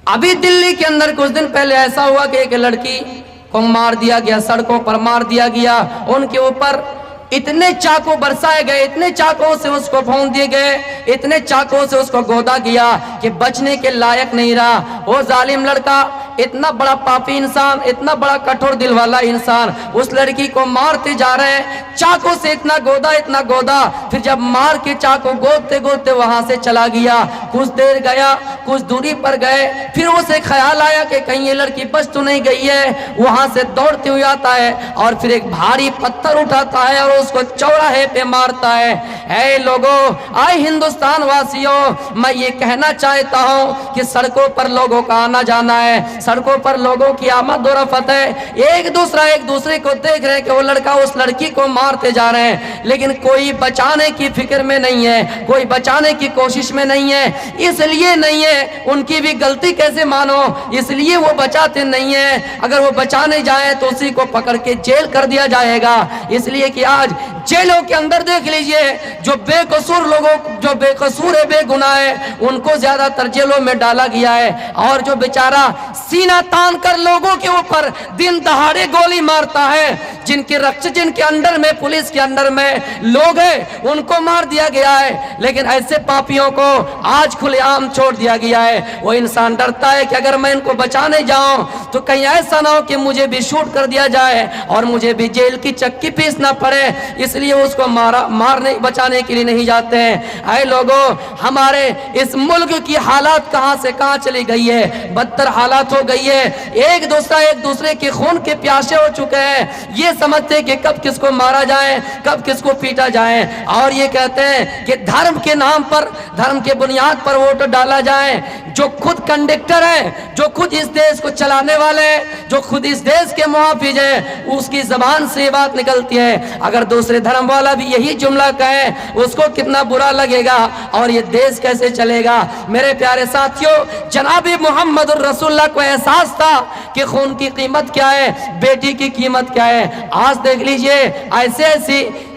ابھی دلی کے اندر کچھ دن پہلے ایسا ہوا کہ ایک لڑکی کو مار دیا گیا، سڑکوں پر مار دیا گیا، ان کے اوپر اتنے چاقو برسائے گئے، اتنے چاقوں سے اس کو پھونک دیے گئے، اتنے چاقوں سے اس کو گودا گیا کہ بچنے کے لائق نہیں رہا۔ وہ ظالم لڑکا، اتنا بڑا پاپی انسان، اتنا بڑا کٹھور دل والا انسان اس لڑکی کو مارتے جا رہے ہیں، چاقو سے اتنا گودا، پھر جب مار کے چاقو گودتے گودتے وہاں سے چلا گیا، کچھ دیر گیا، کچھ دوری پر گئے، پھر اسے خیال آیا کہ کہیں یہ لڑکی بچ تو نہیں گئی ہے، وہاں سے دوڑتے ہوئے آتا ہے اور پھر ایک بھاری پتھر اٹھاتا ہے اور اس کو چوراہے پہ مارتا ہے۔ اے لوگوں، آئے ہندوستان واسیوں، میں یہ کہنا چاہتا ہوں کہ سڑکوں پر لوگوں کا آنا جانا ہے، سڑکوں پر لوگوں کی آمد و رفت ہے، ایک دوسرے کو دیکھ رہے ہیں کہ وہ لڑکا اس لڑکی کو مارتے جا رہے ہیں، لیکن کوئی بچانے کی فکر میں نہیں ہے، کوئی بچانے کی کوشش میں نہیں ہے۔ اس لیے نہیں ہے، ان کی بھی غلطی کیسے مانو، اس لیے وہ بچاتے نہیں ہیں۔ اگر وہ بچانے جائیں تو اسی کو پکڑ کے جیل کر دیا جائے گا، اس لیے کہ آج جیلوں کے اندر دیکھ لیجئے جو بے قصور لوگوں، جو بے قصور ہے، بے گناہ ہے، ان کو زیادہ تر جیلوں میں ڈالا گیا ہے، اور جو بیچارہ سینہ تان کر لوگوں کے اوپر دن دہاڑے گولی مارتا ہے، جن کے انڈر میں، پولیس کے انڈر میں لوگ ہیں، ان کو مار دیا گیا ہے، لیکن ایسے پاپیوں کو آج کھلے عام چھوڑ دیا گیا ہے۔ وہ انسان ڈرتا ہے کہ اگر میں ان کو بچانے جاؤں تو کہیں ایسا نہ ہو کہ مجھے بھی شوٹ کر دیا جائے اور مجھے بھی جیل کی چکی پیسنا پڑے، اس لیے اس کو مارنے بچانے کے لیے نہیں جاتے ہیں۔ اے لوگوں، ہمارے اس ملک کی حالات کہاں سے کہاں چلی گئی ہے، بدتر حالات ہو گئی ہے، ایک دوسرے کے خون کے پیاسے ہو چکے ہیں، یہ سمجھتے کہ کب کس کو مارا جائے، کب کس کو پیٹا جائے، اور یہ کہتے ہیں کہ دھرم کے نام پر، دھرم کے بنیاد پر ووٹ ڈالا جائے۔ جو خود کنڈکٹر ہے، جو خود اس دیش کو چلانے والے ہیں، جو خود اس دیش کے محافظ ہیں، اس کی زبان سے یہ بات نکلتی ہے، اگر دوسرے دھرم والا بھی یہی جملہ کہے اس کو کتنا برا لگے گا اور یہ دیش کیسے چلے گا۔ میرے پیارے ساتھیوں، جناب محمد الرسول اللہ کو احساس تھا کہ خون کی قیمت کیا ہے، بیٹی کی قیمت کیا ہے۔ آج دیکھ لیجئے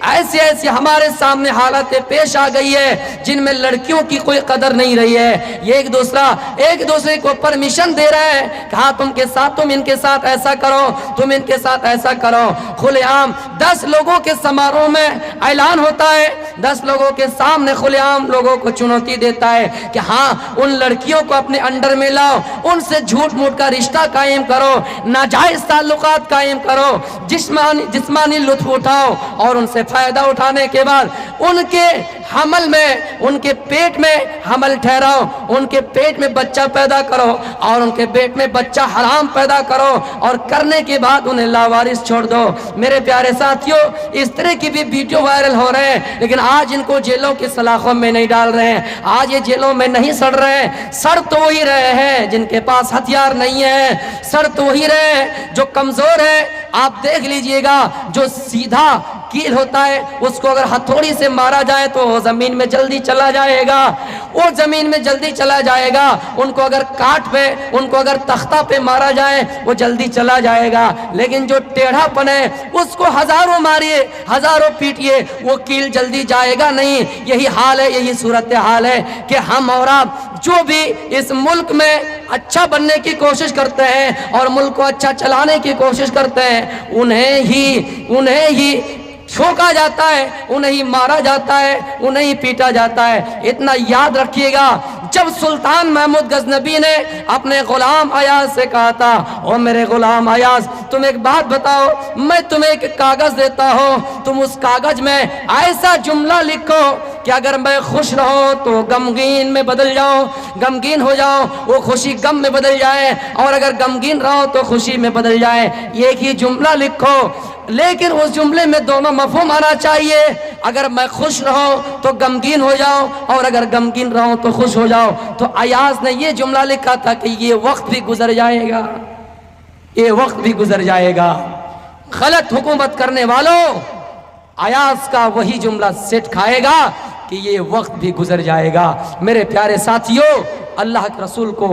ایسی ہمارے سامنے حالتیں پیش آ گئی ہے جن میں لڑکیوں کی کوئی قدر نہیں رہی ہے، یہ ایک دوسرے کو پرمیشن دے رہے ہیں کہ ہاں تم ان کے ساتھ ایسا کرو، تم ان کے ساتھ ایسا کرو۔ کھلے عام 10 لوگوں کے سماروہ میں اعلان ہوتا ہے، 10 لوگوں کے سامنے کھلے عام لوگوں کو چنوتی دیتا ہے کہ ہاں ان لڑکیوں کو اپنے انڈر میں لاؤ، ان سے جھوٹ موٹ کا رشتہ قائم کرو، ناجائز تعلقات قائم کرو، جسمانی لطف اٹھاؤ، اور ان سے فائدہ اٹھانے کے بعد ان کے حمل میں، ان کے پیٹ میں حمل ٹھہراؤ، ان کے پیٹ میں بچہ پیدا کرو، اور ان کے پیٹ میں بچہ حرام پیدا کرو، اور کرنے کے بعد انہیں لاوارث چھوڑ دو۔ میرے پیارے ساتھیوں، اس طرح کی بھی ویڈیو وائرل ہو رہے ہیں، لیکن آج ان کو جیلوں کی سلاخوں میں نہیں ڈال رہے ہیں، آج یہ جیلوں میں نہیں سڑ رہے ہیں، سڑ تو وہی رہے ہیں جن کے پاس ہتھیار نہیں ہے، سڑ تو وہی رہے ہیں جو کمزور ہے۔ آپ دیکھ لیجئے گا، جو سیدھا کیل ہوتا ہے اس کو اگر ہتھوڑی سے مارا جائے تو وہ زمین میں جلدی چلا جائے گا، وہ زمین میں جلدی چلا جائے گا، ان کو اگر کاٹ پہ، ان کو اگر تختہ پہ مارا جائے وہ جلدی چلا جائے گا، لیکن جو ٹیڑھا پن ہے اس کو ہزاروں ماریے، ہزاروں پیٹیے، وہ کیل جلدی جائے گا نہیں۔ یہی حال ہے، یہی صورتحال ہے کہ ہم اور آپ جو بھی اس ملک میں اچھا بننے کی کوشش کرتے ہیں اور ملک کو اچھا چلانے کی کوشش کرتے ہیں، انہیں ہی چھوکا جاتا ہے، انہیں ہی مارا جاتا ہے، انہیں ہی پیٹا جاتا ہے۔ اتنا یاد رکھیے گا، جب سلطان محمود غزنوی نے اپنے غلام ایاز سے کہا تھا، او میرے غلام ایاز، تم ایک بات بتاؤ، میں تمہیں ایک کاغذ دیتا ہوں، تم اس کاغذ میں ایسا جملہ لکھو کہ اگر میں خوش رہوں تو غمگین میں بدل جاؤں، غمگین ہو جاؤں، وہ خوشی غم میں بدل جائے، اور اگر غمگین رہو تو خوشی میں بدل جائے، ایک ہی جملہ لکھو، لیکن اس جملے میں دونوں مفہوم آنا چاہیے، اگر میں خوش رہوں تو غمگین ہو جاؤں، اور اگر غمگین رہوں تو خوش ہو جاؤ۔ تو ایاز نے یہ جملہ لکھا تھا کہ یہ وقت بھی گزر جائے گا، یہ وقت بھی گزر جائے گا۔ غلط حکومت کرنے والوں، ایاز کا وہی جملہ سیٹ کھائے گا کہ یہ وقت بھی گزر جائے گا۔ میرے پیارے ساتھیوں، اللہ کے رسول کو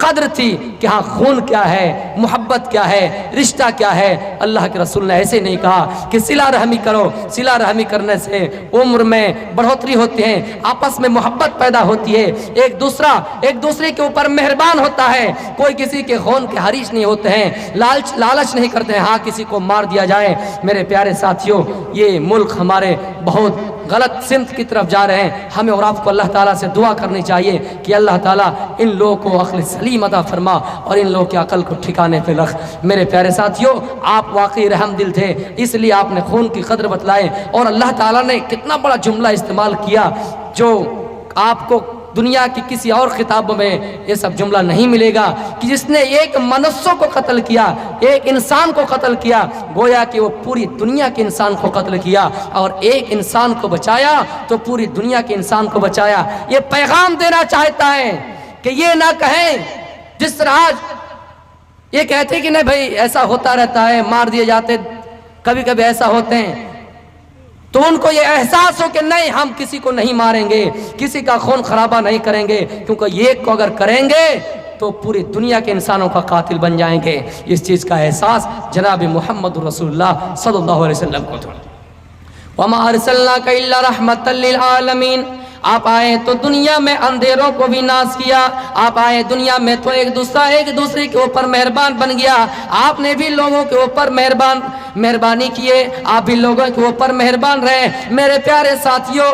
قدر تھی کہ ہاں خون کیا ہے، محبت کیا ہے، رشتہ کیا ہے۔ اللہ کے رسول نے ایسے نہیں کہا کہ صلہ رحمی کرو، صلہ رحمی کرنے سے عمر میں بڑھوتری ہوتی ہے، آپس میں محبت پیدا ہوتی ہے، ایک دوسرے کے اوپر مہربان ہوتا ہے، کوئی کسی کے خون کے حریص نہیں ہوتے ہیں، لالچ نہیں کرتے ہیں ہاں کسی کو مار دیا جائے۔ میرے پیارے ساتھیوں، یہ ملک ہمارے بہت غلط سمت کی طرف جا رہے ہیں۔ ہمیں اور آپ کو اللہ تعالیٰ سے دعا کرنی چاہیے کہ اللہ تعالیٰ ان لوگوں کو عقل سلیم عطا فرما اور ان لوگوں کی عقل کو ٹھکانے پہ رکھ۔ میرے پیارے ساتھیوں، آپ واقعی رحم دل تھے، اس لیے آپ نے خون کی قدر بتلائے، اور اللہ تعالیٰ نے کتنا بڑا جملہ استعمال کیا جو آپ کو دنیا کی کسی اور خطابوں میں یہ سب جملہ نہیں ملے گا، کہ جس نے ایک منصوں کو قتل کیا، ایک انسان کو قتل کیا، گویا کہ وہ پوری دنیا کے انسان کو قتل کیا، اور ایک انسان کو بچایا تو پوری دنیا کے انسان کو بچایا۔ یہ پیغام دینا چاہتا ہے کہ یہ نہ کہیں جس طرح آج یہ کہتے کہ نہیں بھائی ایسا ہوتا رہتا ہے، مار دیے جاتے، کبھی کبھی ایسا ہوتے ہیں، تو ان کو یہ احساس ہو کہ نہیں ہم کسی کو نہیں ماریں گے، کسی کا خون خرابہ نہیں کریں گے، کیونکہ ایک کو اگر کریں گے تو پوری دنیا کے انسانوں کا قاتل بن جائیں گے۔ اس چیز کا احساس جناب محمد رسول اللہ صلی اللہ علیہ وسلم کو تھا۔ وَمَا أَرْسَلْنَاكَ إِلَّا رَحْمَةً لِّلْعَالَمِينَ۔ آپ آئے تو دنیا میں اندھیروں کو بھی ناس کیا، آپ آئے دنیا میں تو ایک دوسرے کے اوپر مہربان بن گیا، آپ نے بھی لوگوں کے اوپر مہربانی کیے، آپ بھی لوگوں کے اوپر مہربان رہے۔ میرے پیارے ساتھیوں،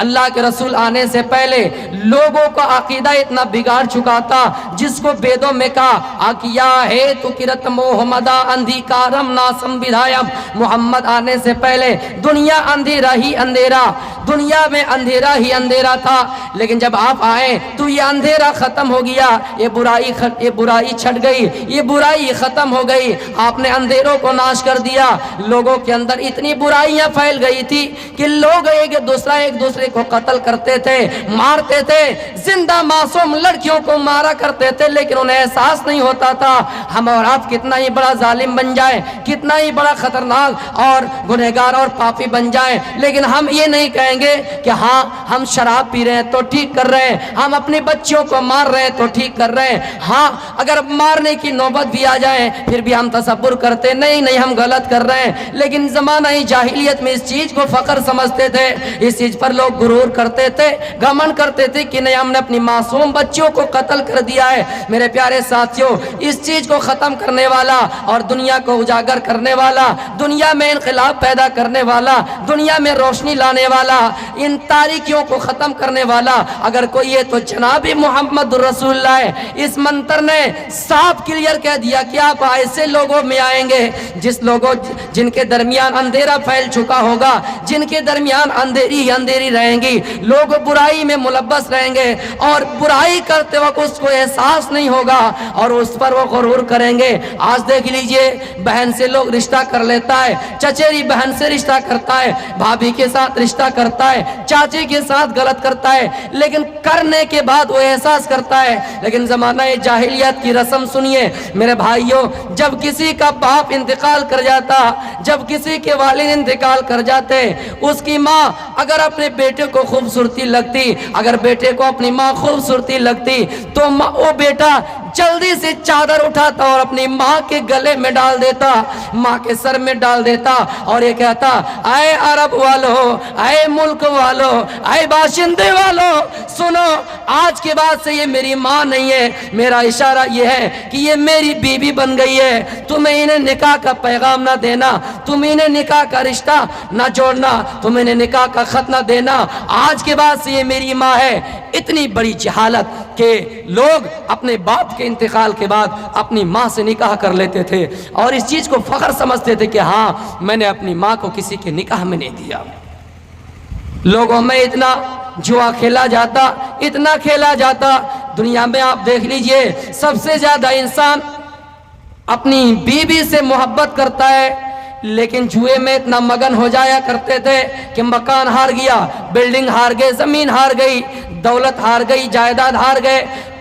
اللہ کے رسول آنے سے پہلے لوگوں کا عقیدہ اتنا بگاڑ چکا تھا، جس کو بیدوں میں کہا آکیا ہے تو کرت محمدہ اندھی کارم ناسم بدھائم۔ محمد آنے سے پہلے دنیا اندھیرا ہی اندھیرا، دنیا میں اندھیرا ہی اندھیرا تھا، لیکن جب آپ آئے تو یہ اندھیرا ختم ہو گیا، یہ برائی چھٹ گئی، یہ برائی ختم ہو گئی، آپ نے اندھیروں کو ناش کر دیا۔ لوگوں کے اندر اتنی برائیاں پھیل گئی تھی کہ لوگ ایک دوسرے کو قتل کرتے تھے، مارتے تھے، زندہ معصوم لڑکیوں کو مارا کرتے تھے، لیکن انہیں احساس نہیں ہوتا تھا ہم اور آپ کتنا ہی بڑا ظالم بن جائیں، کتنا ہی بڑا خطرناک اور گنہگار اور پاپی بن جائیں، لیکن ہم یہ نہیں کہیں گے کہ ہاں ہم شراب پی رہے ہیں تو ٹھیک کر رہے ہیں، ہم اپنی بچیوں کو مار رہے ہیں تو ٹھیک کر رہے ہیں۔ ہاں اگر مارنے کی نوبت بھی آ جائے پھر بھی ہم تصور کرتے نہیں ہم غلط کر رہے ہیں، لیکن زمانہ جاہلیت میں اس چیز کو فخر سمجھتے تھے، اس چیز پر لوگ غرور کرتے تھے، گھمنڈ کرتے تھے کہ نہیں ہم نے اپنی معصوم بچیوں کو قتل کر دیا ہے۔ میرے پیارے ساتھیوں، اس چیز کو ختم کرنے والا اور دنیا کو اجاگر کرنے والا، دنیا میں انقلاب پیدا کرنے والا، دنیا میں روشنی لانے والا، ان تاریکیوں کو ختم کرنے والا اگر کوئی ہے تو جناب محمد رسول اللہ ہے۔ اس منتر نے صاف کلیئر کہہ دیا کہ آپ ایسے لوگوں میں آئیں گے جن کے درمیان اندھیرا پھیل چکا ہوگا، جن کے درمیان اندھیری رہیں گی، لوگ برائی میں ملبس رہیں گے اور برائی کرتے وقت اس کو احساس نہیں ہوگا اور اس پر وہ غرور کریں گے۔ آج دیکھ لیجئے، بہن سے لوگ رشتہ کر لیتا ہے، چچیری بہن سے رشتہ کرتا ہے، بھابھی کے ساتھ رشتہ کرتا ہے، چاچی کے ساتھ غلط کرتا ہے، لیکن کرنے کے بعد وہ احساس کرتا ہے۔ لیکن زمانہ جاہلیت کی رسم سنیے میرے بھائیوں، جب کسی کا باپ انتقال کر جاتا، جب کسی کے والد انتقال کر جاتے، اس کی ماں اگر اپنے بیٹے کو خوبصورتی لگتی، اگر بیٹے کو اپنی ماں خوبصورتی لگتی تو وہ بیٹا جلدی سے چادر اٹھاتا اور اپنی ماں کے گلے میں ڈال دیتا، ماں کے سر میں ڈال دیتا اور یہ کہتا اے عرب والو، اے ملک والو، اے باشندے والو، سنو آج کے بعد سے یہ میری ماں نہیں ہے، میرا اشارہ یہ ہے کہ یہ میری بیوی بن گئی ہے، تمہیں انہیں نکاح کا پیغام نہ دینا، تم انہیں نکاح کا رشتہ نہ جوڑنا، تم انہیں نکاح کا خط نہ دینا، آج کے بعد سے یہ میری ماں ہے۔ اتنی بڑی جہالت کہ لوگ اپنے باپ کے انتقال کے بعد اپنی ماں سے نکاح کر لیتے تھے اور اس چیز کو فخر سمجھتے تھے کہ ہاں میں نے اپنی ماں کو کسی کے نکاح میں نہیں دیا۔ لوگوں میں اتنا جوا کھیلا جاتا، اتنا کھیلا جاتا، دنیا میں آپ دیکھ لیجئے سب سے زیادہ انسان اپنی بیوی سے محبت کرتا ہے، لیکن جوئے میں اتنا مگن ہو جایا کرتے تھے کہ مکان ہار گیا، بلڈنگ ہار گئے، زمین ہار گئی، دولت ہار گئی، جائیداد ہار گئے،